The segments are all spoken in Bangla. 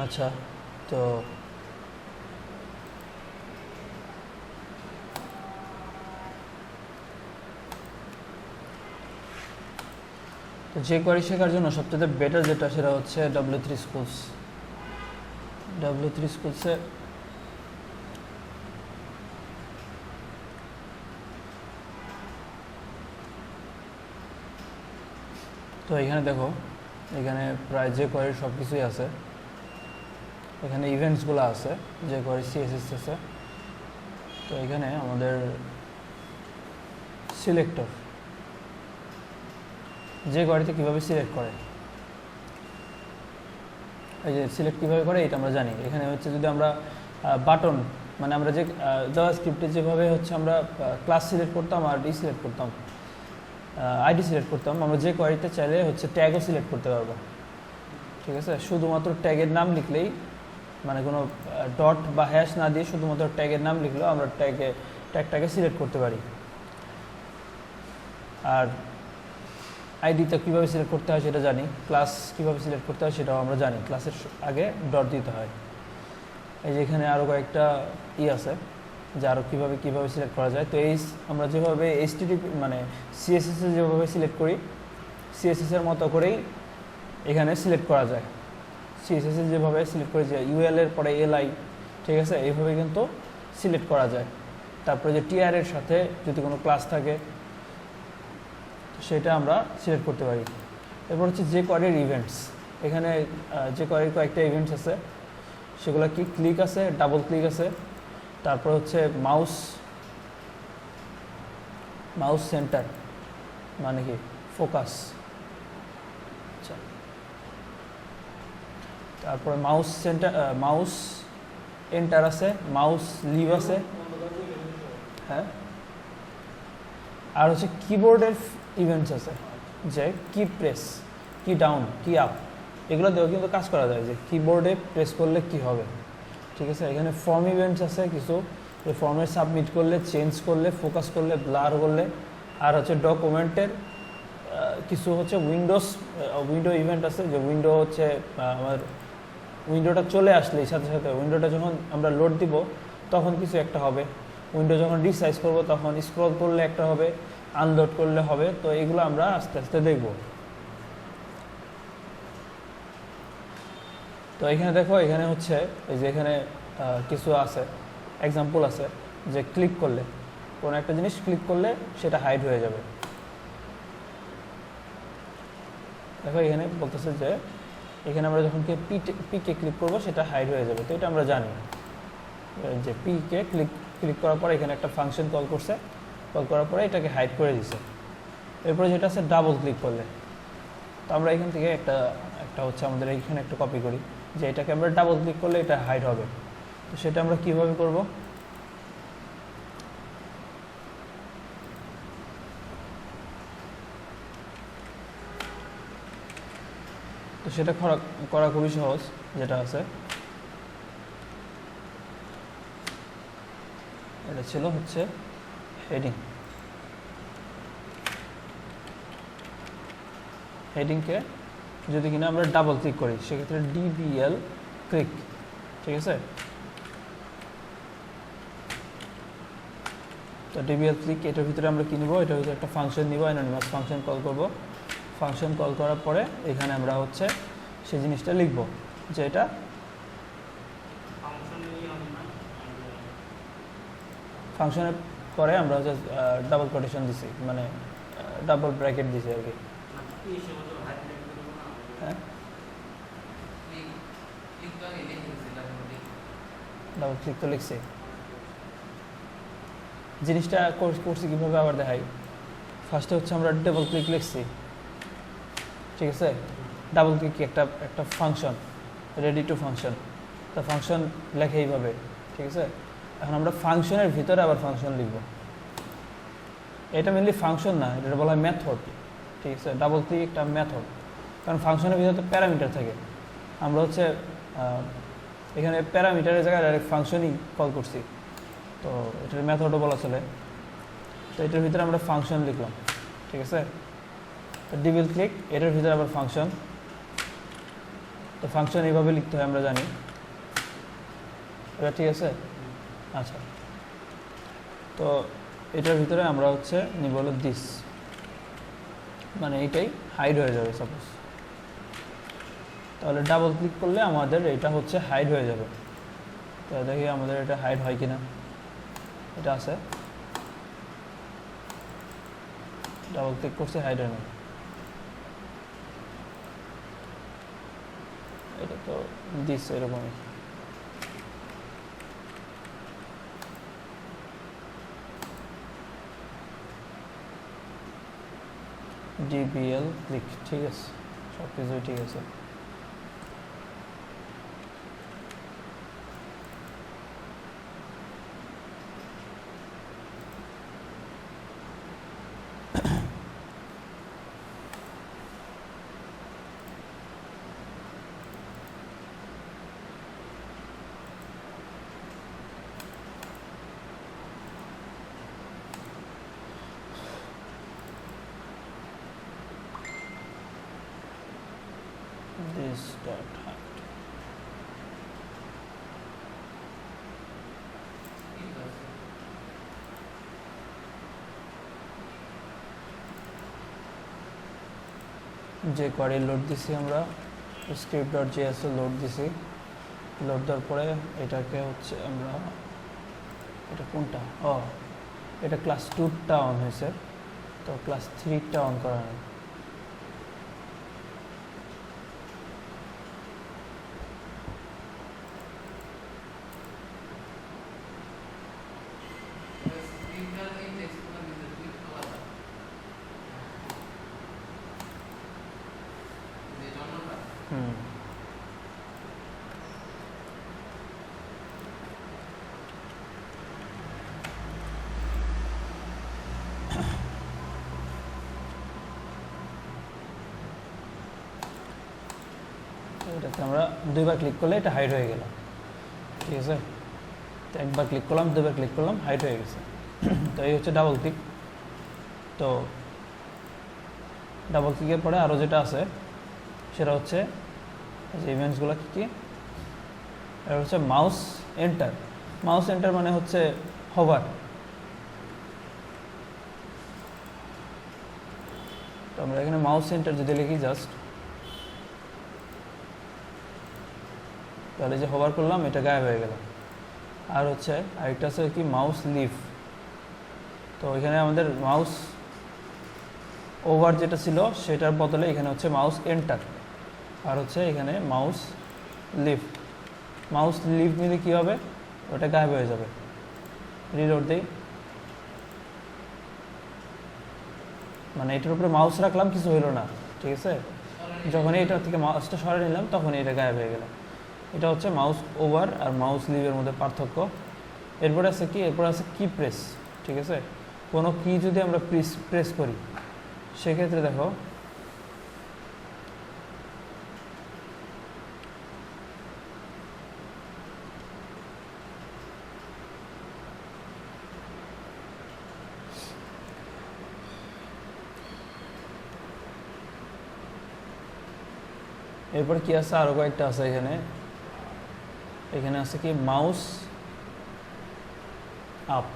আচ্ছা, তো যে কোয়ারি শেখার জন্য সবচেয়ে বেটার যেটা সেটা হচ্ছে W3 Schools। W3 Schools-এ তো এখানে দেখো, এখানে প্রায় যে কোয়ারির সব কিছুই আছে। এখানে ইভেন্টসগুলো আছে, যে কোয়ারি CSS আছে। তো এখানে আমাদের সিলেক্টর, যে কোয়ারিতে কীভাবে সিলেক্ট করে, এই যে সিলেক্ট কীভাবে করে এটা আমরা জানি। এখানে হচ্ছে যদি আমরা বাটন, মানে আমরা যে জাভাস্ক্রিপ্টে যেভাবে হচ্ছে আমরা ক্লাস সিলেক্ট করতাম আর সিলেক্ট করতাম, আইডি সিলেক্ট করতাম, আমরা যে কোয়ারিতে চাইলে হচ্ছে ট্যাগও সিলেক্ট করতে পারবো। ঠিক আছে, শুধুমাত্র ট্যাগের নাম লিখলেই, মানে কোনো ডট বা হ্যাশ না দিয়ে শুধুমাত্র ট্যাগের নাম লিখলেও আমরা ট্যাগটাকে সিলেক্ট করতে পারি। আর আইডিটা কীভাবে সিলেক্ট করতে হয় সেটা জানি, ক্লাস কীভাবে সিলেক্ট করতে হয় সেটাও আমরা জানি, ক্লাসের আগে ডট দিতে হয়। এই যে এখানে আরও কয়েকটা আছে যে আরও কীভাবে সিলেক্ট করা যায়। তো এই আমরা যেভাবে HTTP মানে CSS-এ যেভাবে সিলেক্ট করি, CSS-এর মতো করেই এখানে সিলেক্ট করা যায়। CSS-এ যেভাবে সিলেক্ট করি যে UL এর পরে LI, ঠিক আছে, এইভাবে কিন্তু সিলেক্ট করা যায়। তারপরে যে TR এর সাথে যদি কোনো ক্লাস থাকে সেটা আমরা সিলেক্ট করতে পারি। এরপর হচ্ছে যে কোয়ারির ইভেন্টস, এখানে যে কোয়ারির কয়েকটা ইভেন্টস আছে, সেগুলো কি ক্লিক আছে, ডাবল ক্লিক আছে, তারপর হচ্ছে মাউস সেন্টার মানে কি ফোকাস, আচ্ছা, তারপরে মাউস এন্টার আছে, মাউস লিভ আছে, হ্যাঁ, আর হচ্ছে কিবোর্ডের ইভেন্টস আছে, যে কি প্রেস, কি ডাউন, কি আপ, এগুলো দিয়েও কিন্তু কাজ করা যায়, যে কিবোর্ডে প্রেস করলে কি হবে। ঠিক আছে, এখানে ফর্ম ইভেন্টস আছে কিছু, যে ফর্মে সাবমিট করলে, চেঞ্জ করলে, ফোকাস করলে, ব্লার করলে, আর হচ্ছে ডকুমেন্টের কিছু হচ্ছে উইন্ডো ইভেন্ট আছে, যে উইন্ডো হচ্ছে আমার উইন্ডোটা চলে আসলেই সাথে সাথে উইন্ডোটা যখন আমরা লোড দিব তখন কিছু একটা হবে, উইন্ডো যখন রিসাইজ করব তখন স্ক্রল করলে একটা হবে, আনলোড করলে হবে। তো এগুলো আমরা আস্তে আস্তে দেখব। তো এখানে দেখো, এখানে হচ্ছে এই যে এখানে কিছু আছে, এক্সাম্পল আছে, যে ক্লিক করলে কোনো একটা জিনিস ক্লিক করলে সেটা হাইড হয়ে যাবে। দেখো এখানে বলতেছে যে এখানে আমরা যখন পিকে ক্লিক করব সেটা হাইড হয়ে যাবে। তো এটা আমরা জানি যে পিকে ক্লিক করার পরে এখানে একটা ফাংশন কল করছে, কল করার পরে এটাকে হাইড করে দিছে। এরপরে যেটা আছে ডাবল ক্লিক করলে, তো আমরা এখান থেকে একটা হচ্ছে আমাদের এইখানে একটা কপি করি, যে এটাকে আমরা ডাবল ক্লিক করলে এটা হাইড হবে। তো সেটা আমরা কিভাবে করব, তো সেটা করা খুবই সহজ। যেটা আছে এটা ছিল হচ্ছে হেডিংকে যদি কিনা আমরা ডাবল ক্লিক করি সেক্ষেত্রে DBL ক্লিক, ঠিক আছে। তো DBL ক্লিক, এটার ভিতরে আমরা কি নিব, এটার ভিতরে একটা ফাংশন নিব, অ্যানোনিমাস ফাংশন কল করব। ফাংশন কল করার পরে এখানে আমরা হচ্ছে সেই জিনিসটা লিখব, যে এটা ফাংশনের পরে আমরা হচ্ছে ডাবল কোটেশন দিছি, মানে ডাবল ব্র্যাকেট দিছি আর কি। হ্যাঁ, ডাবল ক্লিক তো লিখছি। জিনিসটা করছি কীভাবে আবার দেখাই। ফার্স্টে হচ্ছে আমরা ডাবল ক্লিক লিখছি, ঠিক আছে। ডাবল ক্লিক একটা ফাংশন, রেডি টু ফাংশন, তো ফাংশন লেখে এইভাবে, ঠিক আছে। এখন আমরা ফাংশনের ভিতরে আবার ফাংশন লিখব। এটা মেনলি ফাংশন না, এটা বলা হয় মেথড, ঠিক আছে। ডাবল ক্লিক একটা মেথড, কারণ ফাংশনের ভিতরে তো প্যারামিটার থাকে। আমরা হচ্ছে এখানে প্যারামিটারের জায়গায় ডাইরেক্ট ফাংশনই কল করছি, তো এটার মেথডও বলা চলে। তো এটার ভিতরে আমরা ফাংশন লিখলাম, ঠিক আছে। তো ডাবল ক্লিক, এটার ভিতরে আবার ফাংশন, তো ফাংশন এইভাবে লিখতে হয় আমরা জানি। এবার ঠিক আছে, আচ্ছা তো এটার ভিতরে আমরা হচ্ছে নিব হলো দিস, মানে এইটাই হাইড হয়ে যাবে সাপোজ। তাহলে ডাবল ক্লিক করলে আমাদের এটা হচ্ছে হাইড হয়ে যাবে। তো দেখি আমাদের এটা হাইড হয় কিনা। এটা আছে, ডাবল ক্লিক করছে, হাইড হয় না। এটা তো দিস এরকমই। ডিবিএল ক্লিক, ঠিক আছে, সব কিছুই ঠিক আছে। This dot height. যে কোয়ারি লোড দিছি আমরা script.js লোড দিছি, লোড দেওয়ার পরে এটাকে হচ্ছে আমরা, এটা কোনটা, এটা ক্লাস 2টা অন হয়েছে, তো ক্লাস 3টা অন করা নেই। এটাতে আমরা দুইবার ক্লিক করলে এটা হাইড হয়ে গেল, ঠিক আছে। তো একবার ক্লিক করলাম, দুইবার ক্লিক করলাম, হাইড হয়ে গেছে। তো এই হচ্ছে ডাবল ক্লিক। তো ডাবল ক্লিকের পরে আরও যেটা আছে সেটা হচ্ছে যে ইভেন্টসগুলো কী কী, এটা হচ্ছে মাউস এন্টার। মাউস এন্টার মানে হচ্ছে হভার। তো আমরা এখানে মাউস এন্টার যদি লিখি জাস্ট, তাহলে যে হভার করলাম এটা গায়েব হয়ে গেল। আর হচ্ছে আরেকটা আছে কি মাউস লিভ। তো এখানে আমাদের মাউস ওভার যেটা ছিল সেটার বদলে এখানে হচ্ছে মাউস এন্টার, আর হচ্ছে এখানে মাউস লিভ। মাউস লিভ নিলে কী হবে, ওটা গায়েব হয়ে যাবে। রিলোড দিই, মানে এটার উপরে মাউস রাখলাম, কিছু হইলো না, ঠিক আছে। যখন এটা থেকে মাউসটা সরে নিলাম তখন এটা গায়েব হয়ে গেল। এটা হচ্ছে মাউস ওভার আর মাউস লিভের মধ্যে পার্থক্য। এরপরে আছে কি, এরপরে আছে কি প্রেস, ঠিক আছে। কোনো কি যদি আমরা প্রেস করি সেক্ষেত্রে দেখো এরপর কি আছে, আরো কয়েকটা আছে এখানে। এখানে আছে কি মাউস আপ।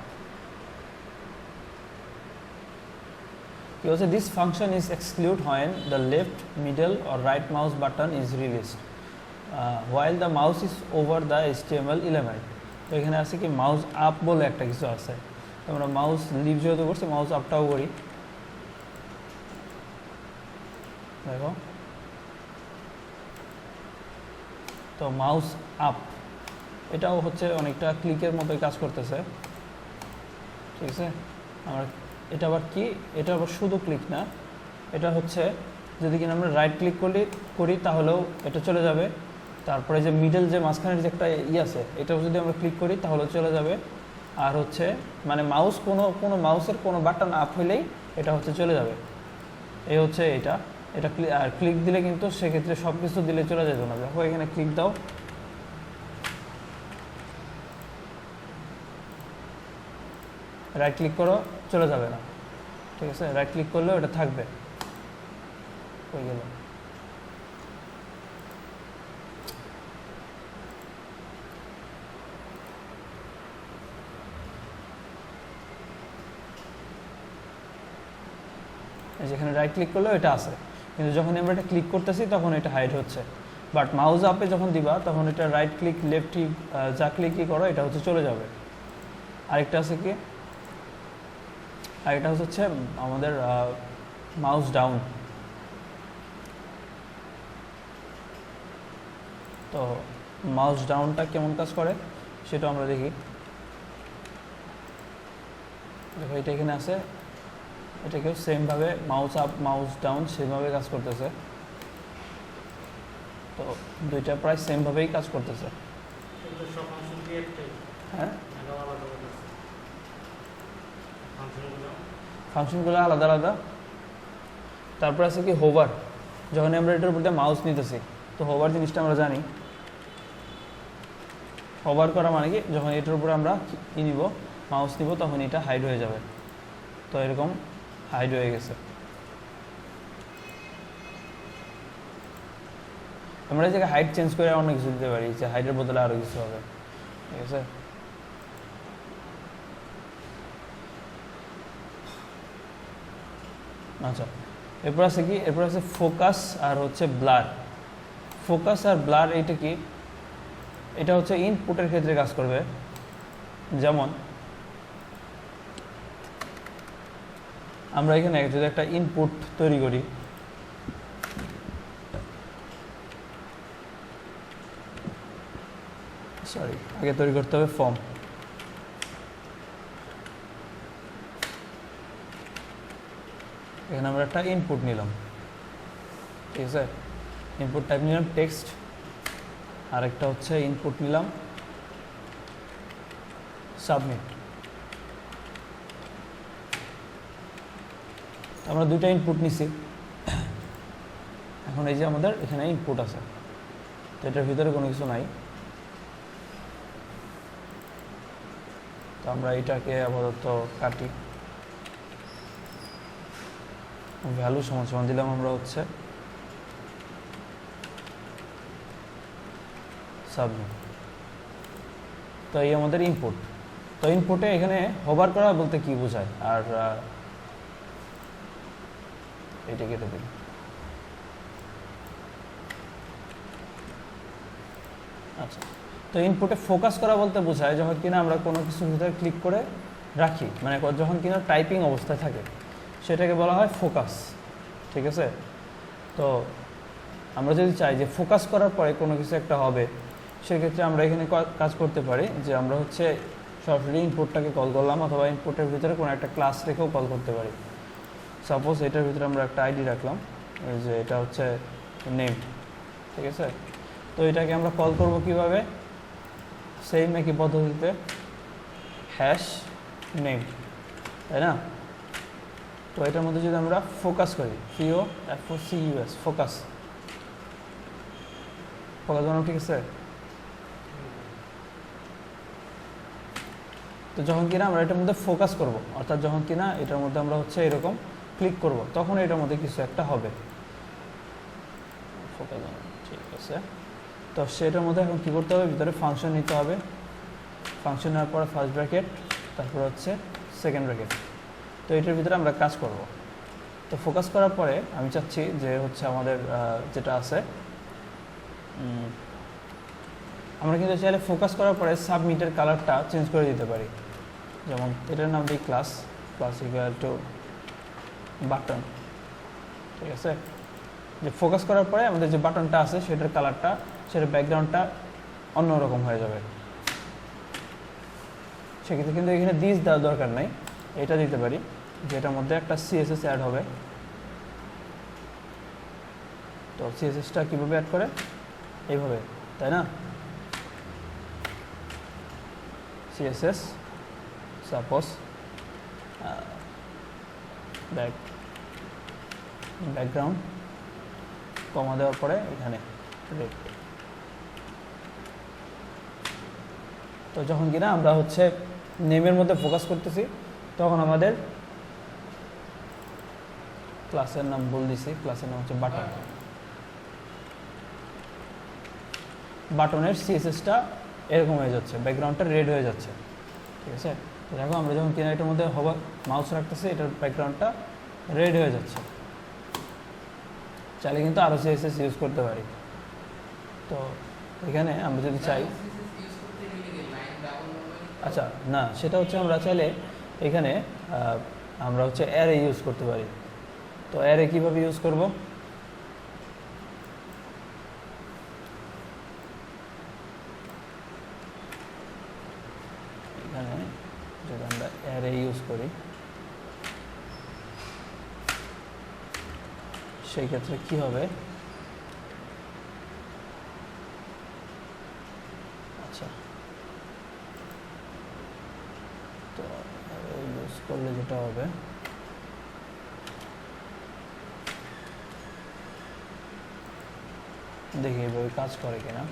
কি হচ্ছে, this function is exclude when the left, middle or right mouse button is released while the mouse is over the HTML element. তো এখানে আছে কি মাউস আপ বলে একটা কিছু আছে। তো আমরা মাউস লিভ যেহেতু করছি, মাউস আপটাও করি। দেখো, তো মাউস আপ এটাও হচ্ছে অনেকটা ক্লিকের মতোই কাজ করতেছে, ঠিক আছে। আমরা এটা আবার কি, এটা আবার শুধু ক্লিক না, এটা হচ্ছে যদি কিনা আমরা রাইট ক্লিক করি তাহলেও এটা চলে যাবে। তারপরে যে মিডল যে মাঝখানের যে একটা আছে, এটাও যদি আমরা ক্লিক করি তাহলে চলে যাবে। আর হচ্ছে মানে মাউস কোনো মাউসের কোনো বাটন আপ হইলেই এটা হচ্ছে চলে যাবে। এই হচ্ছে এটা আর ক্লিক দিলে কিন্তু সেক্ষেত্রে সব কিছু দিলে চলে যেত না। দেখো এখানে ক্লিক দাও, রাইট ক্লিক করো, চলে যাবে না, ঠিক আছে। রাইট ক্লিক করলেও এটা থাকবে, হয়ে গেল। যেখানে রাইট ক্লিক করলেও এটা আছে, কিন্তু যখন আমরা এটা ক্লিক করতেছি তখন এটা হাইড হচ্ছে। বাট মাউস আপে যখন দিবা তখন এটা রাইট ক্লিক লেফট ক্লিক যা ক্লিকই করো এটা হচ্ছে চলে যাবে। আরেকটা আছে কি, আরেকটা হচ্ছে আমাদের মাউস ডাউন। তো মাউস ডাউনটা কেমন কাজ করে সেটা আমরা দেখি। দেখো এটা এখানে আছে, এটাকেও সেমভাবে মাউস আপ মাউস ডাউন সেমভাবে কাজ করতেছে। তো দুইটা প্রায় সেমভাবেই কাজ করতেছে। হ্যাঁ, ফাংশনগুলো আলাদা আলাদা। তারপর আছে কি হোভার, যখন আমরা এটার উপর দিয়ে মাউস নিতেছি, তো হোভার জিনিসটা আমরা জানি। হোভার করা মানে কি, যখন এটার উপরে আমরা কি নিব, মাউস নিব, তখন এটা হাইড হয়ে যাবে। তো এরকম হাইড হয়ে গেছে। আমরা এই জায়গায় হাইট চেঞ্জ করে অনেক কিছু দিতে পারি, যে হাইটের বদলে আরও কিছু হবে, ঠিক আছে। আচ্ছা, এরপর আছে কি, এরপর আছে ফোকাস আর হচ্ছে ব্লার। ফোকাস আর ব্লার এইটা কি, এটা হচ্ছে ইনপুটের ক্ষেত্রে কাজ করবে। যেমন আমরা এখানে যদি একটা ইনপুট তৈরি করি, সরি আগে তৈরি করতে হবে ফর্ম। এখানে আমরা একটা ইনপুট নিলাম, ঠিক আছে। ইনপুট টাইপ নিলাম টেক্সট, আর একটা হচ্ছে ইনপুট নিলাম সাবমিট। আমরা দুইটা ইনপুট নিছি। এখন এই যে আমাদের এখানে ইনপুট আছে, তো এটার ভিতরে কোনো কিছু নাই। তো আমরা এটাকে আপাতত কাটি, ভ্যালু সমান সমান দিলাম আমরা হচ্ছে সাবমিট। তো এই আমাদের ইনপুট। তো ইনপুটে এখানে হোভার করা বলতে কি বোঝায়, আর এটা কেটে দিই। আচ্ছা, তো ইনপুটে ফোকাস করা বলতে বোঝায় যখন কিনা আমরা কোনো কিছুর ভিতরে ক্লিক করে রাখি, মানে যখন কিনা টাইপিং অবস্থায় থাকে, সেটাকে বলা হয় ফোকাস, ঠিক আছে। তো আমরা যদি চাই যে ফোকাস করার পরে কোনো কিছু একটা হবে, সেক্ষেত্রে আমরা এখানে কাজ করতে পারি যে আমরা হচ্ছে সরাসরি ইনপুটটাকে কল করলাম, অথবা ইনপুটের ভিতরে কোনো একটা ক্লাস রেখেও কল করতে পারি। সাপোজ এটার ভিতরে আমরা একটা আইডি রাখলাম, যে এটা হচ্ছে নেম, ঠিক আছে। তো এটাকে আমরা কল করব কিভাবে, সেম একই পদ্ধতিতে হ্যাশ নেম, তাই না। তো এটার মধ্যে যদি আমরা ফোকাস করি, FOCUS ফোকাস, ফোকাস বানানো, ঠিক আছে। তো যখন কিনা আমরা এটার মধ্যে ফোকাস করব, অর্থাৎ যখন কিনা এটার মধ্যে আমরা হচ্ছে এরকম ক্লিক করব, তখন এটার মধ্যে কিছু একটা হবে। ফোকাস বানানো, ঠিক আছে। তো সেটার মধ্যে এখন কী করতে হবে, ভিতরে ফাংশন নিতে হবে। ফাংশন নেওয়ার পরে ফার্স্ট ব্র্যাকেট, তারপর হচ্ছে সেকেন্ড ব্র্যাকেট। তো এটার ভিতরে আমরা কাজ করব। তো ফোকাস করার পরে আমি চাচ্ছি যে হচ্ছে আমাদের যেটা আছে, আমরা কিন্তু চাইলে ফোকাস করার পরে সাবমিটের কালারটা চেঞ্জ করে দিতে পারি। যেমন এটার নাম দিই ক্লাস ইকুয়াল টু বাটন, ঠিক আছে। যে ফোকাস করার পরে আমাদের যে বাটনটা আছে সেটার কালারটা, সেটার ব্যাকগ্রাউন্ডটা অন্যরকম হয়ে যাবে। সেক্ষেত্রে কিন্তু এখানে দিস দেওয়ার দরকার নাই, এটা দিতে পারি, যেটার মধ্যে একটা CSS অ্যাড হবে। তো CSSটা কীভাবে অ্যাড করে, এইভাবে, তাই না। CSS সাপোজ ব্যাকগ্রাউন্ড কমা দেওয়ার পরে এখানে রেড। তো যখন কিনা আমরা হচ্ছে নেমের মধ্যে ফোকাস করতেছি, তখন আমাদের ক্লাসের নাম বল দিছি, ক্লাসের নাম হচ্ছে বাটন। বাটনের CSSটা এরকম হয়ে যাচ্ছে, ব্যাকগ্রাউন্ডটা রেড হয়ে যাচ্ছে, ঠিক আছে। তো দেখো আমরা যখন কিনা এটার মধ্যে মাউস রাখতেছি, এটার ব্যাকগ্রাউন্ডটা রেড হয়ে যাচ্ছে। চাইলে কিন্তু আরও সিএসএস ইউজ করতে পারি। তো এখানে আমরা যদি চাই, আচ্ছা না, সেটা হচ্ছে আমরা চাইলে এখানে আমরা হচ্ছে অ্যারে ইউজ করতে পারি। তো অ্যারে কীভাবে ইউজ করব? এখানে যদি আমরা অ্যারে ইউজ করি সেই ক্ষেত্রে কি হবে? আচ্ছা, তো ইউজ করলে যেটা হবে, দেখি এভাবে কাজ করে কিনা।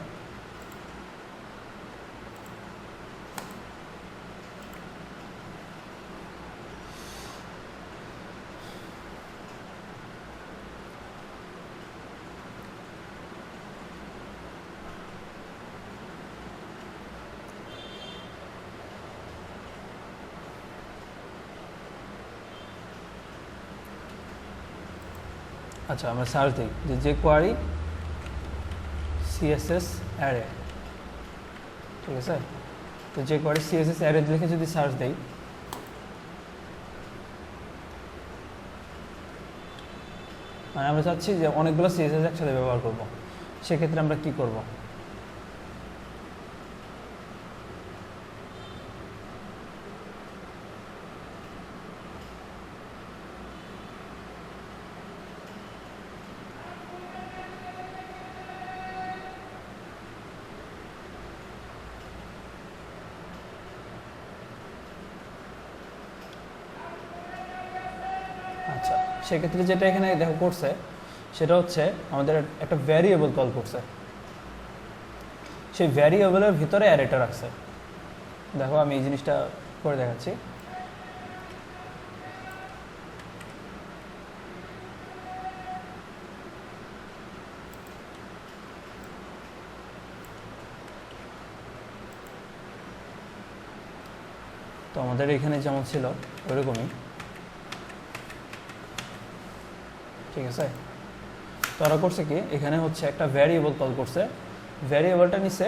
আচ্ছা, আমরা সার্চ দিই যে কোয়ারি সিএসএস অ্যারে, ঠিক আছে? তো যে কোয়ারি সিএসএস অ্যারে লিখে যদি সার্চ দেই, মানে আমরা চাচ্ছি যে অনেকগুলো সিএসএস একসাথে ব্যবহার করব, সেক্ষেত্রে আমরা কি করব? আচ্ছা, সেক্ষেত্রে যেটা এখানে দেখো করছে সেটা হচ্ছে আমাদের একটা ভ্যারিয়েবল কল করছে, সেই ভ্যারিয়েবলের ভিতরে অ্যারেটা রাখছে। দেখো আমি এই জিনিসটা করে দেখাচ্ছি। তো আমাদের এখানে যেমন ছিল ওইরকমই, ঠিক আছে? তো ওরা করছে কি, এখানে হচ্ছে একটা ভ্যারিয়েবল কল করছে, ভ্যারিয়েবলটা নিচে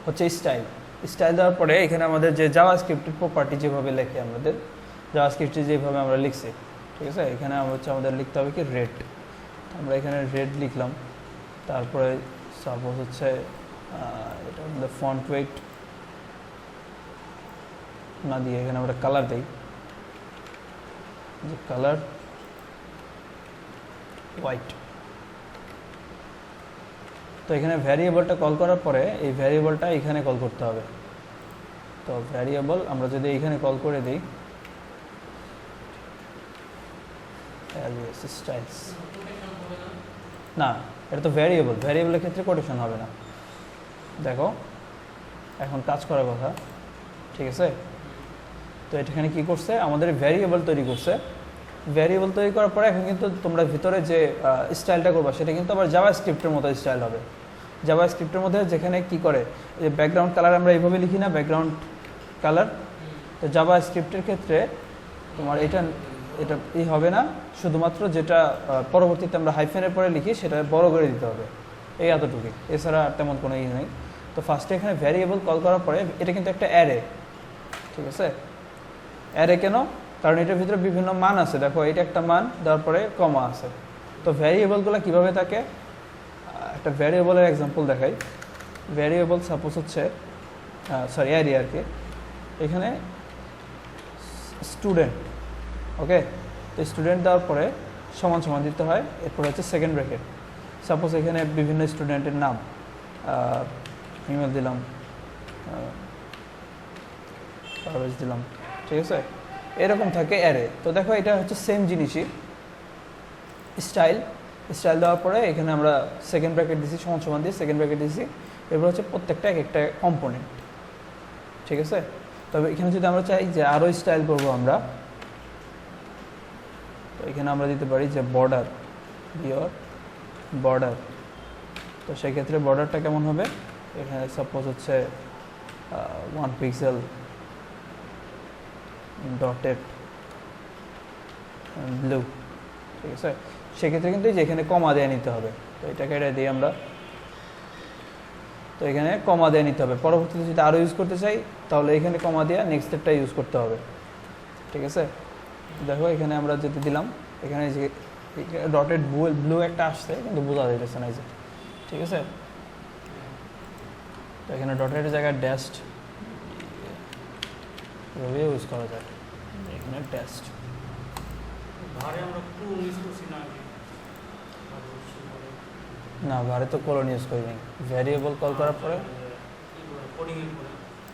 হচ্ছে স্টাইল। স্টাইল দেওয়ার পরে এখানে আমাদের যে জাভাস্ক্রিপ্টের প্রপার্টি যেভাবে লেখে, আমাদের জাভাস্ক্রিপ্টে যেভাবে আমরা লিখছি, ঠিক আছে? এখানে হচ্ছে আমাদের লিখতে হবে কি রেড। আমরা এখানে রেড লিখলাম, তারপরে সাপোজ হচ্ছে এটা আমাদের ফন্ট ওয়েট না দিয়ে এখানে আমরা কালার দিই, যে কালার হোয়াইট। তো এখানে ভ্যারিয়েবলটা কল করার পরে এই ভ্যারিয়েবলটা এখানে কল করতে হবে। তো ভ্যারিয়েবল আমরা যদি এখানে কল করে দিই স্টাইলস, না এটা তো ভ্যারিয়েবল, ভ্যারিয়েবলের ক্ষেত্রে কোটেশন হবে না। দেখো এখন কাজ করার কথা, ঠিক আছে? তো এখানে কি করছে, আমাদের ভ্যারিয়েবল তৈরি করছে। ভ্যারিয়েবল তৈরি করার পরে এখন কিন্তু তোমরা ভিতরে যে স্টাইলটা করবা সেটা কিন্তু আবার জাভাস্ক্রিপ্টের মতো স্টাইল হবে। জাভাস্ক্রিপ্টের মধ্যে যেখানে কি করে, যে ব্যাকগ্রাউন্ড কালার আমরা এইভাবে লিখি না, ব্যাকগ্রাউন্ড কালার। তো জাভাস্ক্রিপ্টের ক্ষেত্রে তোমার এটা হবে না, শুধুমাত্র যেটা পরবর্তীতে আমরা হাইফেনের পরে লিখি সেটা বড় করে দিতে হবে, এই এতটুকুই, এছাড়া তেমন কোনো ই নেই। তো ফার্স্টে এখানে ভ্যারিয়েবল কল করার পরে এটা কিন্তু একটা অ্যারে, ঠিক আছে? অ্যারে কেন? কারণ এটার ভিতরে বিভিন্ন মান আছে। দেখো এটা একটা মান, তারপরে কমা আছে। তো ভ্যারিয়েবলগুলো কিভাবে থাকে, একটা ভ্যারিয়েবলের এক্সাম্পল দেখাই। ভ্যারিয়েবল সাপোজ হচ্ছে অ্যারে আর কি, এখানে স্টুডেন্ট, ওকে? তো স্টুডেন্ট দেওয়ার পরে সমান সমান দিতে হয়, এরপরে হচ্ছে সেকেন্ড ব্র্যাকেট। সাপোজ এখানে বিভিন্ন স্টুডেন্টের নাম, ইমেল দিলাম, পারভেজ দিলাম, ঠিক আছে? এরকম থাকে অ্যারে। তো দেখো এটা হচ্ছে সেম জিনিসই, স্টাইল দেওয়ার পরে এখানে আমরা সেকেন্ড ব্র্যাকেট দিছি, সমান সমান দিয়ে সেকেন্ড ব্র্যাকেট দিছি, এরপর হচ্ছে প্রত্যেকটা এক একটা কম্পোনেন্ট, ঠিক আছে? তবে এখানে যদি আমরা চাই যে আরও স্টাইল করবো আমরা, তো এখানে আমরা দিতে পারি যে বর্ডার, বিয়র বর্ডার। তো সেক্ষেত্রে বর্ডারটা কেমন হবে, এখানে সাপোজ হচ্ছে 1 পিক্সেল ডটেড ব্লু, ঠিক আছে? সেক্ষেত্রে কিন্তু এই যে এখানে কমা দিয়ে নিতে হবে। তো এটাকে এটা দিই আমরা, তো এখানে কমা দিয়ে নিতে হবে। পরবর্তীতে যদি আরও ইউজ করতে চাই তাহলে এখানে কমা দিয়ে নেক্সট স্টেপটা ইউজ করতে হবে, ঠিক আছে। দেখো এখানে আমরা যেতে দিলাম, এখানে যে ডটেড ব্লু একটা আসছে কিন্তু বোঝা যাইতেছে না, এই যে, ঠিক আছে। তো এখানে ডটের জায়গায় ড্যাশড এভাবে ইউজ করা যায়, এখানে ড্যাশড। না, ভারে তো কলন ইউজ করিনি, ভ্যারিয়েবল কল করার পরে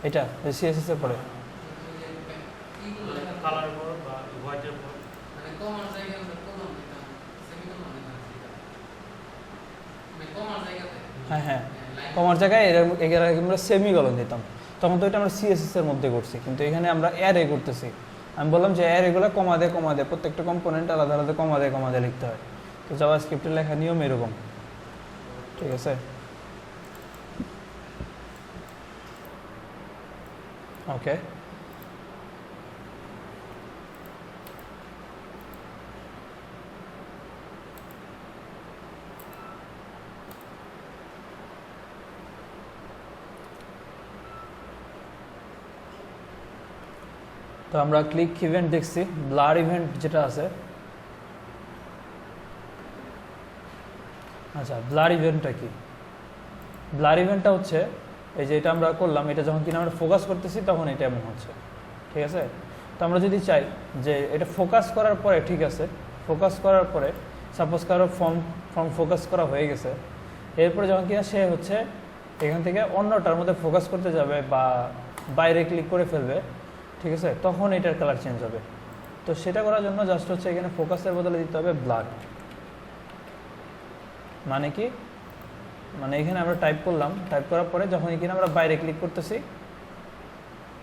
এটা সিএসএস এর পরে হ্যাঁ হ্যাঁ, কমার জায়গায় আমরা সেমিকলন দিতাম, তখন তো এটা আমরা সিএসএস এর মধ্যে করছি, কিন্তু এখানে আমরা অ্যারে করতেছি। আমি বললাম যে অ্যারেগুলো কমা দিয়ে প্রত্যেকটা কম্পোনেন্ট আলাদা আলাদা কমা দিয়ে লিখতে হয়। তো জাভাস্ক্রিপ্টের লেখা নিয়ম এরকম, ঠিক আছে। ওকে, তো আমরা ক্লিক ইভেন্ট দেখছি। ব্লার ইভেন্ট যেটা আছে, আচ্ছা ব্লার ইভেন্টটা কি? ব্লার ইভেন্টটা হচ্ছে এই যে এটা আমরা করলাম, এটা যখন কিনা আমরা ফোকাস করতেছি তখন এটা এমন হচ্ছে, ঠিক আছে। তো আমরা যদি চাই যে এটা ফোকাস করার পরে, ঠিক আছে, ফোকাস করার পরে সাপোজ কারো ফর্ম ফোকাস করা হয়ে গেছে, এরপরে যখন কিনা সে হচ্ছে এখান থেকে অন্যটার মধ্যে ফোকাস করতে যাবে বা বাইরে ক্লিক করে ফেলবে, ঠিক আছে, তখন এটার কালার চেঞ্জ হবে। তো সেটা করার জন্য জাস্ট হচ্ছে এখানে ফোকাসের বদলে দিতে হবে ব্লার। মানে কি? মানে এখানে আমরা টাইপ করলাম, টাইপ করার পরে যখন এখানে আমরা বাইরে ক্লিক করতেছি,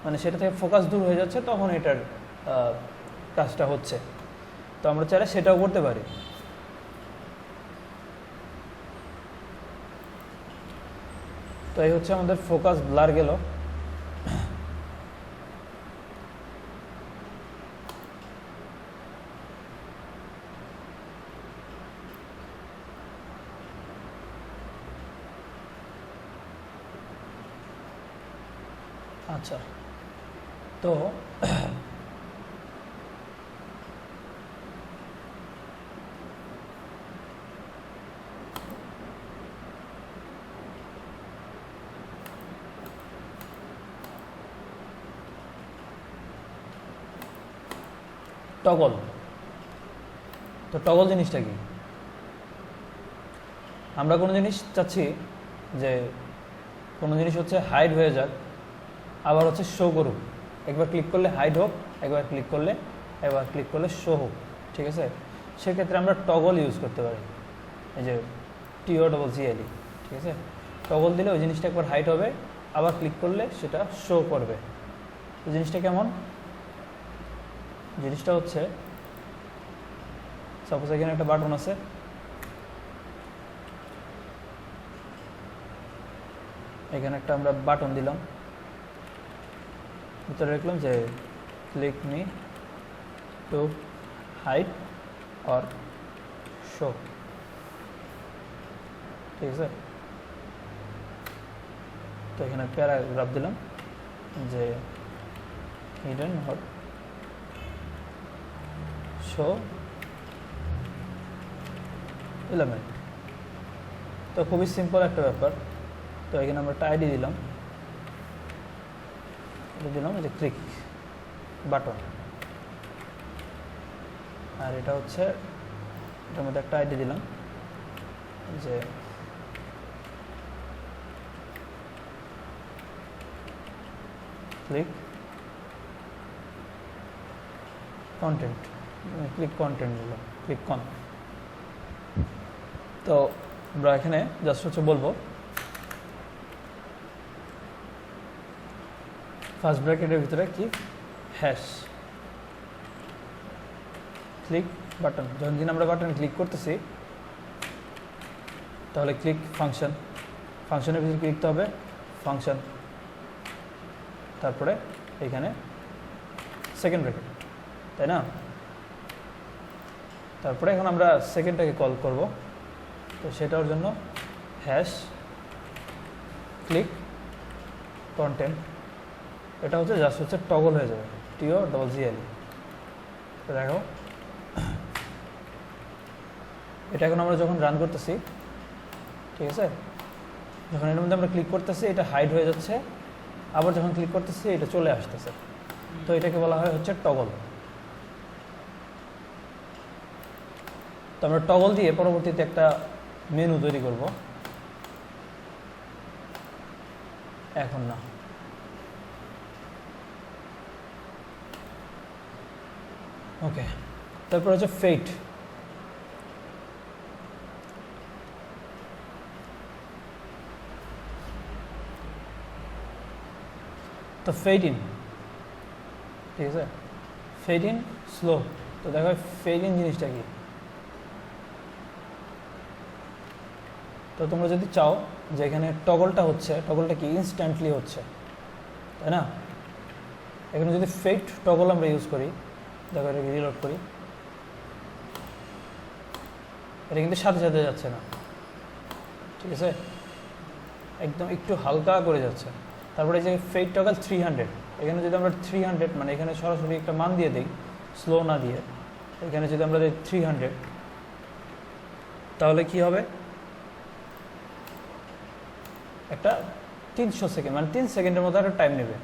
মানে সেটা থেকে ফোকাস দূর হয়ে যাচ্ছে, তখন এটার কাজটা হচ্ছে। তো আমরা চাইলে সেটাও করতে পারি। তো এই হচ্ছে আমাদের ফোকাস ব্লার গেল। আচ্ছা, তো টগল, তো টগল জিনিসটা কি? আমরা কোনো জিনিস চাচ্ছি যে কোনো জিনিস হচ্ছে হাইড হয়ে যাক, আবার হচ্ছে শো করুক। একবার ক্লিক করলে হাইড হোক, একবার ক্লিক করলে শো হোক, ঠিক আছে। সেক্ষেত্রে আমরা টগল ইউজ করতে পারি, এই যে TOGGLE, ঠিক আছে। টগল দিলে ওই জিনিসটা একবার হাইড হবে, আবার ক্লিক করলে সেটা শো করবে। এই জিনিসটা কেমন? জিনিসটা হচ্ছে সাপোজ এখানে একটা বাটন আছে, এখানে একটা আমরা বাটন দিলাম, ভিতরে লিখলাম যে click me to hide or show, ঠিক আছে। তো এখানে প্যারাগ্রাফ দিলাম যে হিডেন হট শো এলিমেন্ট। তো খুবই সিম্পল একটা ব্যাপার। তো এখানে আমরা একটা আইডি দিলাম, যে ক্লিক বাটন, আর এটা হচ্ছে এটার মধ্যে একটা আইডি দিলাম যে ক্লিক কন্টেন্ট, ক্লিক কন্টেন্ট দিলাম, ক্লিক কন। তো আমরা এখানে জাস্ট হচ্ছে বলবো ফার্স্ট ব্র্যাকেটের ভিতরে কি হ্যাশ ক্লিক বাটন। যখন দিন আমরা বাটন ক্লিক করতেছি তাহলে ক্লিক ফাংশনের ভিতরে ক্লিক করতে হবে, ফাংশন, তারপরে এখানে সেকেন্ড ব্র্যাকেট, তাই না? তারপরে এখন আমরা সেকেন্ডটাকে কল করব, তো সেটার জন্য হ্যাশ ক্লিক কন্টেন্ট, এটা হচ্ছে জাস্ট হচ্ছে টগল হয়ে যাবে, TOGGLE। তো দেখো এটা এখন আমরা যখন রান করতেছি, ঠিক আছে, যখন এর মধ্যে আমরা ক্লিক করতেছি এটা হাইড হয়ে যাচ্ছে, আবার যখন ক্লিক করতেছি এটা চলে আসতেছে, তো এটাকে বলা হয় হচ্ছে টগল। তো আমরা টগল দিয়ে পরবর্তীতে একটা মেনু তৈরি করব, এখন না। ওকে, তারপর হচ্ছে ফেট। তো ফেড ইন, ঠিক আছে, ফেড ইন স্লো। তো দেখো ফেড ইন জিনিসটা কি, তো তোমরা যদি চাও যে এখানে টগলটা হচ্ছে, টগলটা কি ইনস্ট্যান্টলি হচ্ছে, তাই না? এখানে যদি ফেড টগল আমরা ইউজ করি, দেখো এটাকে রিলোড করি, এটা কিন্তু সাথে সাথে যাচ্ছে না, ঠিক আছে, একদম একটু হালকা করে যাচ্ছে। তারপরে এই যে ফেড টগল 300, এখানে যদি আমরা 300 মানে এখানে সরাসরি একটা মান দিয়ে দিই, স্লো না দিয়ে, এখানে যদি আমরা দিই 300, তাহলে কি হবে, একটা 300 সেকেন্ড মানে 3 সেকেন্ডের মতো একটা টাইম নেবে।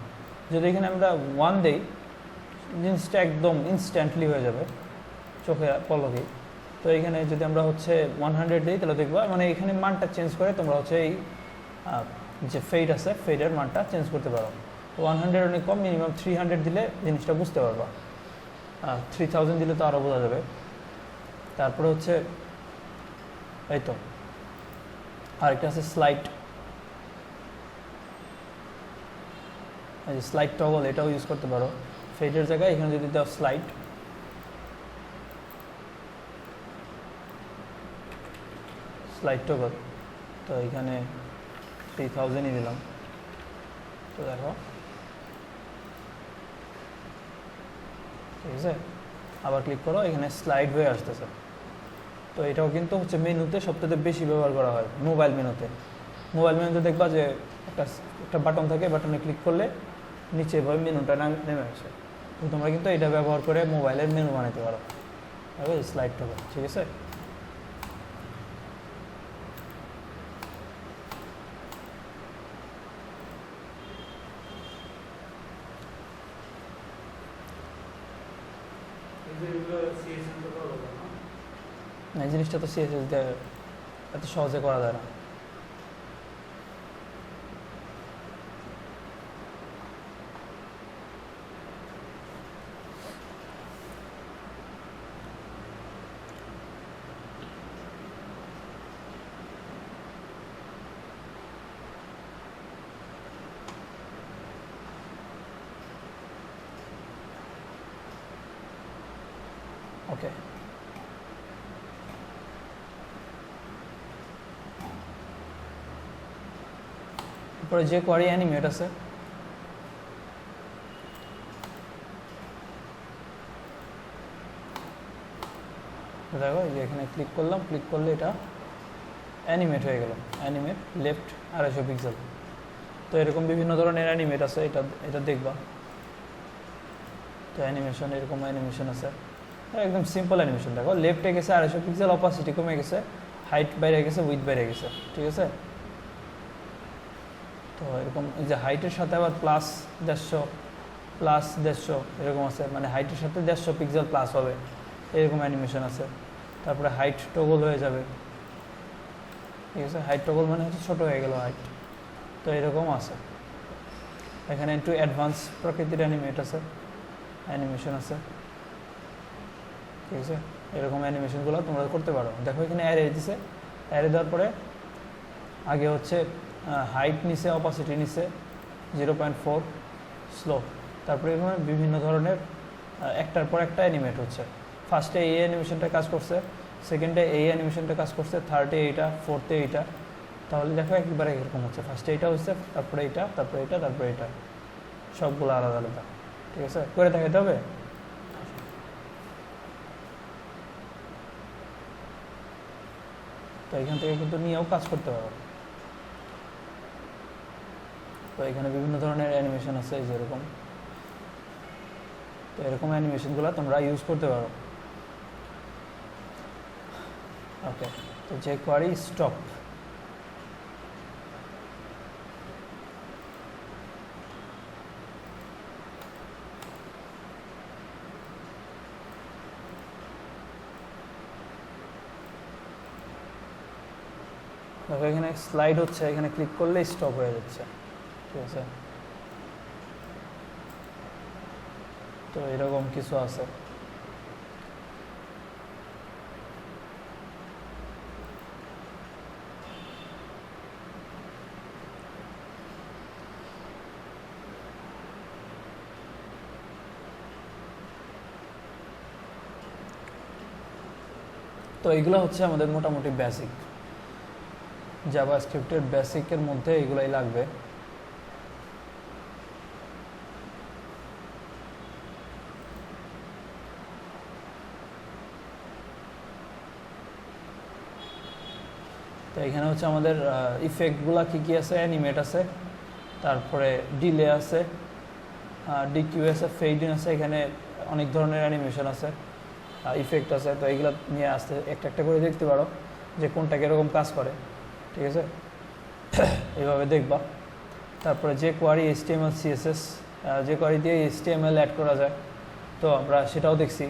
যদি এখানে আমরা 1 দেই, জিনিসটা একদম ইনস্ট্যান্টলি হয়ে যাবে চোখে পলকেই। তো এইখানে যদি আমরা হচ্ছে 100 দিই, তাহলে দেখবা মানে এখানে মানটা চেঞ্জ করে তোমরা হচ্ছে এই যে ফেড আছে, ফেডের মানটা চেঞ্জ করতে পারো। 100 অনেক কম, মিনিমাম 300 দিলে জিনিসটা বুঝতে পারবা, 3000 দিলে তো আরও বোঝা যাবে। তারপরে হচ্ছে এই তো আরেকটা আছে স্লাইড, এই যে স্লাইড টগল, এটাও ইউজ করতে পারো ফেডের জায়গায়। এখানে যদি দাও স্লাইড, স্লাইড টগল, তো এখানে 3000ই দিলাম। তো দেখো ঠিক আছে, আবার ক্লিক করো, এখানে স্লাইড হয়ে আসতেছে। তো এটাও কিন্তু হচ্ছে মেনুতে সবথেকে বেশি ব্যবহার করা হয়, মোবাইল মেনুতে। মোবাইল মেনুতে দেখবা যে একটা বাটন থাকে, বাটনে ক্লিক করলে নিচে এভাবে মেনুটা নেমে আসে। তো তোমরা কিন্তু এটা ব্যবহার করে মোবাইলের মেনু বানাতে পারো, স্লাইড টগল, ঠিক আছে। এই জিনিসটা তো CSS দিয়ে এত সহজে করা যায় না। ওকে, তারপরে যে কোয়ারি অ্যানিমেট আছে, দেখো এই যে এখানে ক্লিক করলাম, ক্লিক করলে এটা অ্যানিমেট হয়ে গেল, অ্যানিমেট লেফট 250 পিক্সেল। তো এরকম বিভিন্ন ধরনের অ্যানিমেট আছে, এটা দেখবা। তো অ্যানিমেশন, এরকম অ্যানিমেশন আছে, একদম সিম্পল অ্যানিমেশন। দেখো লেফটে গেছে 250 পিক্সেল, অপাসিটি কমে গেছে, হাইট বাইরে গেছে, উইথ বাইরে গেছে, ঠিক আছে। তো এরকম এই যে হাইটের সাথে আবার প্লাস 150 এরকম আছে, মানে হাইটের সাথে 150 পিক্সেল প্লাস হবে, এরকম অ্যানিমেশন আছে। তারপরে হাইট টগল হয়ে যাবে, ঠিক আছে, হাইট টগল মানে হচ্ছে ছোটো হয়ে গেল হাইট। তো এরকম আছে, এখানে একটু অ্যাডভান্স প্রকৃতির অ্যানিমেট আছে, অ্যানিমেশন আছে, ঠিক আছে। এরকম অ্যানিমেশনগুলো তোমরা করতে পারো। দেখো এখানে অ্যারে দিছে, অ্যারে দেওয়ার পরে আগে হচ্ছে হাইট নিচে, অপাসিটি নিচে 0.4 স্লো। তারপরে এখানে বিভিন্ন ধরনের একটার পর একটা অ্যানিমেট হচ্ছে। ফার্স্টে এই অ্যানিমেশনটা কাজ করছে, সেকেন্ডে এই অ্যানিমেশনটা কাজ করছে, থার্ডে এইটা, ফোর্থে এইটা। তাহলে দেখো একবারে এরকম হচ্ছে, ফার্স্টে এইটা হচ্ছে, তারপরে এইটা, তারপরে এটা, তারপরে এটা, সবগুলো আলাদা আলাদা, ঠিক আছে। করে দেখাতে হবে। তো এখান থেকে কিন্তু নিয়েও কাজ করতে পারো। তো এখানে বিভিন্ন ধরনের অ্যানিমেশন আছে যেরকম, তো এরকম অ্যানিমেশনগুলো তোমরা ইউজ করতে পারো। ওকে, তো যে কোয়ারি স্টপ, দেখো এখানে স্লাইড হচ্ছে, এখানে ক্লিক করলে স্টপ হয়ে যাচ্ছে, ঠিক আছে। তো এরকম কিছু আছে। তো এগুলো হচ্ছে আমাদের মোটামুটি বেসিক, জাভাস্ক্রিপ্টের বেসিকের মধ্যে এগুলাই লাগবে। তো এখানে হচ্ছে আমাদের ইফেক্টগুলো কী কী আছে, অ্যানিমেট আছে, তারপরে ডিলে আছে, ডিকিউ আছে, ফেডিং আছে, এখানে অনেক ধরনের অ্যানিমেশন আছে, ইফেক্ট আছে। তো এইগুলো নিয়ে আসতে একটা একটা করে দেখতে পারো যে কোনটা কীরকম কাজ করে, ঠিক আছে। এইভাবে দেখবা। তারপরে যে কোয়ারি HTML CSS, যে কোয়ারি দিয়ে HTML অ্যাড করা যায়, তো আমরা সেটাও দেখছি।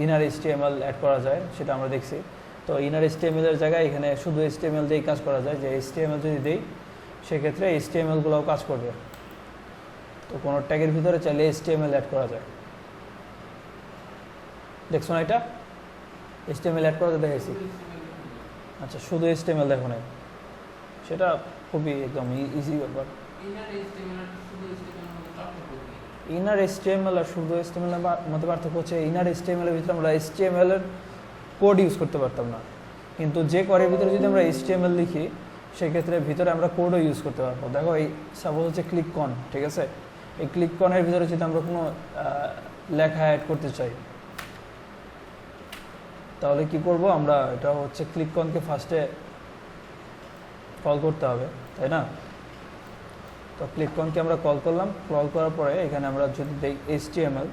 ইনার HTML অ্যাড করা যায় সেটা আমরা দেখছি। তো ইনার HTML এর জায়গায় এখানে শুধু HTML দিয়েই কাজ করা যায়, যে HTML যদি দিই সেক্ষেত্রে HTML-গুলোও কাজ করবে। তো কোনো ট্যাগের ভিতরে চাইলে HTML অ্যাড করা যায়। দেখছো না এটা HTML অ্যাড করা দেখাইছি? আচ্ছা, শুধু HTML দেখো না, সেটা খুবই একদম ইজি ব্যাপার। ইনার HTML আর শুধু HTML এর মধ্যে পার্থক্য হচ্ছে ইনার HTML এর ভিতরে আমরা HTML এর কোড ইউজ করতে পারতাম না, কিন্তু যে কোয়ারির ভিতরে যদি আমরা HTML লিখি সেক্ষেত্রে ভিতরে আমরা কোডও ইউজ করতে পারবো। দেখো এই সাপোজ হচ্ছে ক্লিক কন, ঠিক আছে। এই ক্লিক কনের ভিতরে যদি আমরা কোনো লেখা অ্যাড করতে চাই তাহলে কি করব আমরা, এটা হচ্ছে ক্লিক কনকে ফার্স্টে কল করতে হবে, তাই না। তো ক্লিক কনকে আমরা কল করলাম, কল করার পরে এখানে আমরা যদি দেই HTML,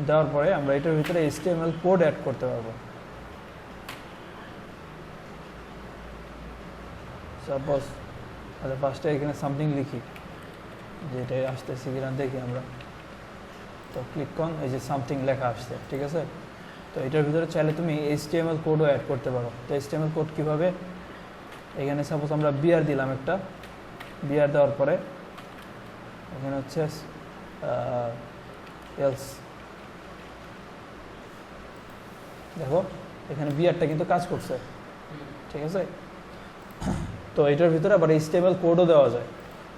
দেওয়ার পরে আমরা এটার ভিতরে HTML কোড অ্যাড করতে পারবো। সাপোজ আচ্ছা ফার্স্টে এখানে সামথিং লিখি, যেটা আসতেছে কিনা দেখি আমরা। তো ক্লিক কন, এই যে সামথিং লেখা আসছে, ঠিক আছে। তো এটার ভিতরে চাইলে তুমি HTML কোডও অ্যাড করতে পারো। তো HTML কোড কীভাবে, এখানে সাপোজ আমরা বিআর দিলাম, একটা বিআর দেওয়ার পরে এখানে হচ্ছে এলস, দেখো এখানে বিআরটা কিন্তু কাজ করছে, ঠিক আছে। তো এটার ভিতরে আবার HTML কোডও দেওয়া যায়।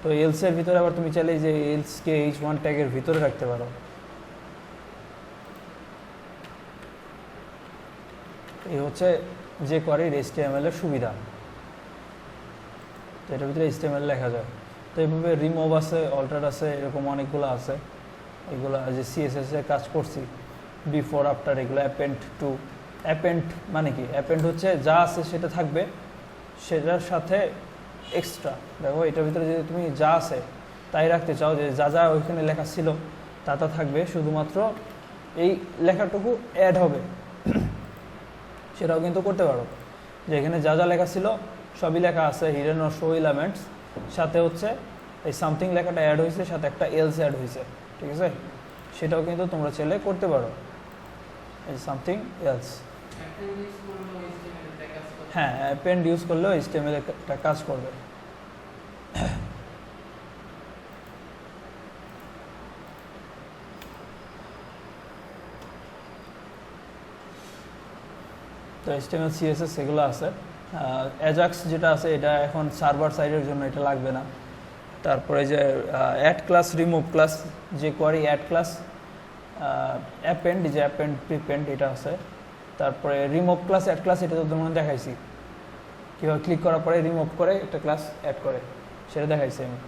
তো এলসের ভিতরে আবার তুমি চাইলে যে এলসকে H1 ট্যাগের ভিতরে রাখতে পারো। এই হচ্ছে যে কোয়ারির HTML এর সুবিধা। তো এটার ভিতরে HTML লেখা যায়। তো এইভাবে রিমুভ আছে, অল্টার আছে, এরকম অনেকগুলো আছে। এগুলো যে CSS এর কাজ করছি, বিফোর আফটার, এগুলো অ্যাপেন্ড টু। অ্যাপেন্ড মানে কি, অ্যাপেন্ড হচ্ছে যা আছে সেটা থাকবে, সেটার সাথে এক্সট্রা। দেখো এটার ভিতরে যদি তুমি যা আছে তাই রাখতে চাও, যে যা যা ওইখানে লেখা ছিল তা তা থাকবে, শুধুমাত্র এই লেখাটুকু অ্যাড হবে, সেটাও কিন্তু করতে পারো। যে এখানে যা যা লেখা ছিল সবই লেখা আছে, হিডেন অর শো এলিমেন্টস, সাথে হচ্ছে এই সামথিং লেখাটা অ্যাড হয়েছে, সাথে একটা এলস অ্যাড হয়েছে, ঠিক আছে। সেটাও কিন্তু তোমরা চাইলে করতে পারো, এই সামথিং এলস। হ্যাঁ, অ্যাপেন্ড ইউজ করলেও HTML একটা কাজ করবে। তো HTML CSS এগুলো আছে। অ্যাজাক্স যেটা আছে এটা এখন সার্ভার সাইডের জন্য এটা লাগবে না। তারপরে যে অ্যাড ক্লাস, রিমুভ ক্লাস, যে কোয়ারি অ্যাড ক্লাস, অ্যাপেন্ড, যে অ্যাপেন্ড প্রিপেন্ড এটা আছে। তারপরে রিমুভ ক্লাস, অ্যাড ক্লাস, এটা তো তোমাকে দেখাইছি কীভাবে ক্লিক করার পরে রিমুভ করে একটা ক্লাস অ্যাড করে, সেটা দেখাইছি আমি।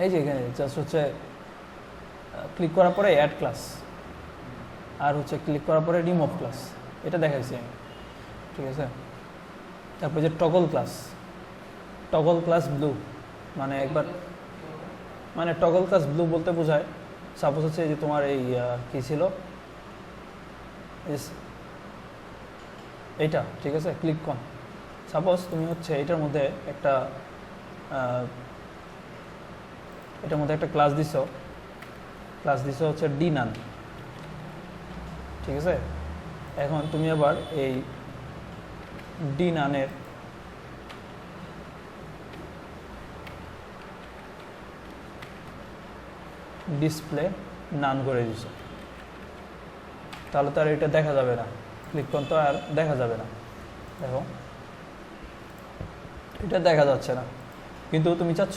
এই যে এখানে জাস্ট হচ্ছে ক্লিক করার পরে অ্যাড ক্লাস, আর হচ্ছে ক্লিক করার পরে রিমুভ ক্লাস, এটা দেখাইছি আমি, ঠিক আছে। তারপরে যে টগল ক্লাস ব্লু, মানে একবার মানে টগল ক্লাস ব্লু বলতে বোঝায় সাপোজ হচ্ছে যে তোমার এই কী ছিল এইটা, ঠিক আছে, ক্লিক কন। সাপোজ তুমি হচ্ছে এটার মধ্যে একটা ক্লাস দিছো হচ্ছে ডি নান, ঠিক আছে। এখন তুমি আবার এই ডি নানের ডিসপ্লে নান করে দিছো, তাহলে তো আর এটা দেখা যাবে না, ক্লিক করুন তো আর দেখা যাবে না। দেখো এটা দেখা যাচ্ছে না, কিন্তু তুমি চাচ্ছ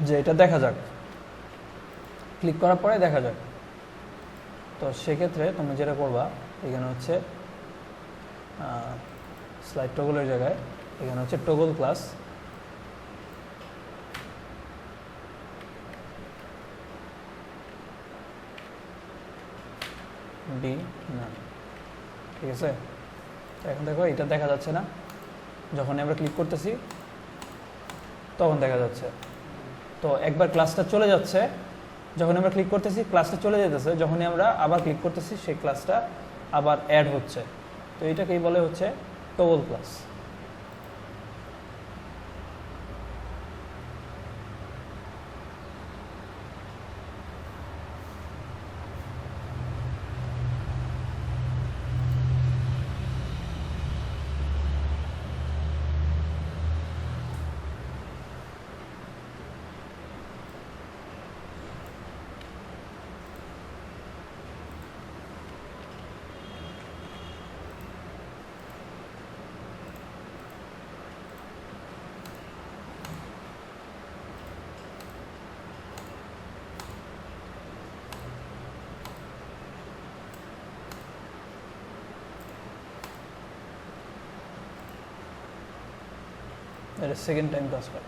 যে এটা দেখা যাক, ক্লিক করার পরে দেখা যাক। তো সেক্ষেত্রে তুমি যেটা করবা, এখানে হচ্ছে স্লাইড টগলের জায়গায় এখানে হচ্ছে টগল ক্লাস ডি না, ঠিক আছে। এখন দেখো এটা দেখা যাচ্ছে না, যখন আমরা ক্লিক করতেছি তখন দেখা যাচ্ছে। তো একবার ক্লাসটা চলে যাচ্ছে, যখন আমরা ক্লিক করতেছি ক্লাসটা চলে যেতেছে, যখনই আমরা আবার ক্লিক করতেছি সেই ক্লাসটা আবার অ্যাড হচ্ছে। তো এটাকেই বলে হচ্ছে টগল ক্লাস। এটা সেকেন্ড টাইম কাজ করে,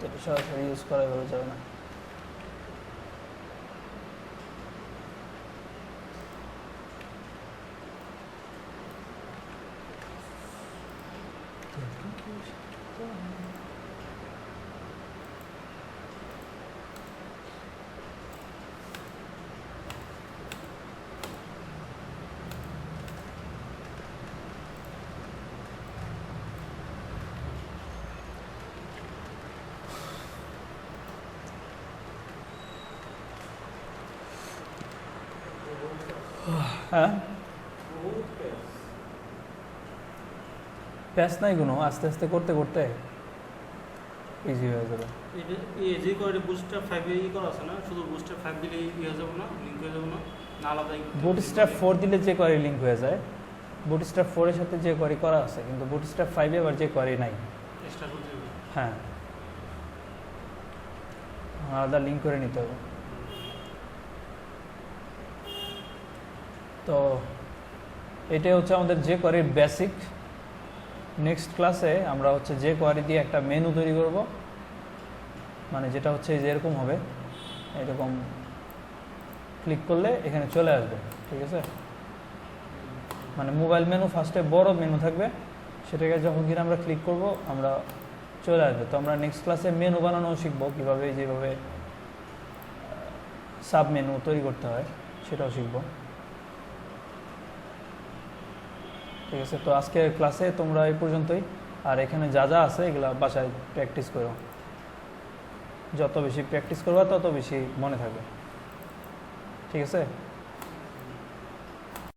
এটা সরাসরি ইউজ করা এভাবে যাবে না। হ্যাঁ, প্যাচ নাই কোনো, আস্তে আস্তে করতে করতে ইজি হয়ে যাবে। যে করে বুস্টার 5 এ করা আছে না, শুধু বুস্টার 5 দিলে হয়ে যাবে না, লিংক হয়ে যাবে না, না আলাদাই বুটস্ট্র্যাপ 4 দিলে যে কোয়ারি লিংক হয়ে যায়, বুটস্ট্র্যাপ 4 এর সাথে যে কোয়ারি করা আছে, কিন্তু বুটস্ট্র্যাপ 5 এ আবার যে কোয়ারি নাই। এক্সট্রা করতে হবে। হ্যাঁ, আলাদা লিংক করে নিতে হবে। তো এটাই হচ্ছে আমাদের যে কোয়ারির বেসিক। নেক্সট ক্লাসে আমরা হচ্ছে যে কোয়ারি দিয়ে একটা মেনু তৈরি করব, মানে যেটা হচ্ছে যে এরকম হবে, এরকম ক্লিক করলে এখানে চলে আসবে, ঠিক আছে। মানে মোবাইল মেনু ফার্স্টে বড় মেনু থাকবে, সেটাকে যখন কিনা আমরা ক্লিক করব আমরা চলে আসবে। তো আমরা নেক্সট ক্লাসে মেনু বানানো শিখবো, কীভাবে যেভাবে সাব মেনু তৈরি করতে হয় সেটাও শিখবো, ঠিক আছে। তো আজকের ক্লাসে তোমরা এই পর্যন্তই, আর এখানে যা যা আছে এগুলো বাসায় প্র্যাকটিস করো, যত বেশি প্র্যাকটিস করবা তত বেশি মনে থাকবে, ঠিক আছে।